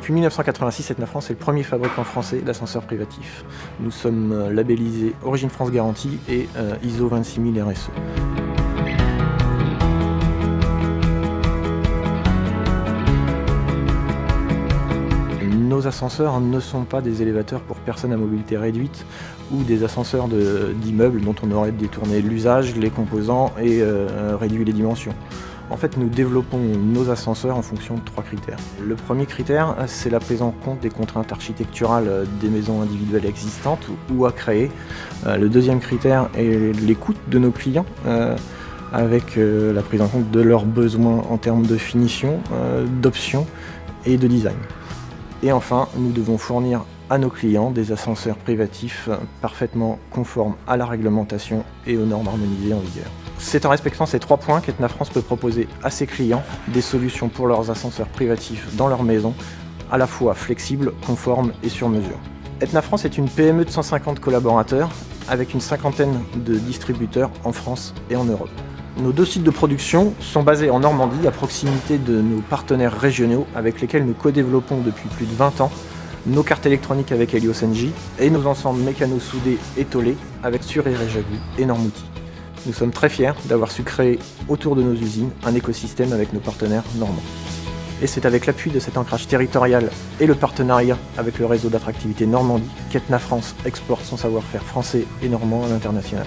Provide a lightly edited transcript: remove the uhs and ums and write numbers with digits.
Depuis 1986, Etna France est le premier fabricant français d'ascenseurs privatifs. Nous sommes labellisés Origine France Garantie et ISO 26000 RSE. Nos ascenseurs ne sont pas des élévateurs pour personnes à mobilité réduite ou des ascenseurs d'immeubles dont on aurait détourné l'usage, les composants et réduit les dimensions. En fait, nous développons nos ascenseurs en fonction de 3 critères. Le premier critère, c'est la prise en compte des contraintes architecturales des maisons individuelles existantes ou à créer. Le deuxième critère est l'écoute de nos clients, avec la prise en compte de leurs besoins en termes de finition, d'options et de design. Et enfin, nous devons fournir à nos clients des ascenseurs privatifs parfaitement conformes à la réglementation et aux normes harmonisées en vigueur. C'est en respectant ces 3 points qu'Etna France peut proposer à ses clients des solutions pour leurs ascenseurs privatifs dans leur maison, à la fois flexibles, conformes et sur mesure. Etna France est une PME de 150 collaborateurs avec une cinquantaine de distributeurs en France et en Europe. Nos 2 sites de production sont basés en Normandie, à proximité de nos partenaires régionaux avec lesquels nous co-développons depuis plus de 20 ans nos cartes électroniques avec Helios NJ et nos ensembles mécano-soudés et tôlés avec Sur et Réjagout et Normouti. Nous sommes très fiers d'avoir su créer autour de nos usines un écosystème avec nos partenaires normands. Et c'est avec l'appui de cet ancrage territorial et le partenariat avec le réseau d'attractivité Normandie qu'Etna France exporte son savoir-faire français et normand à l'international.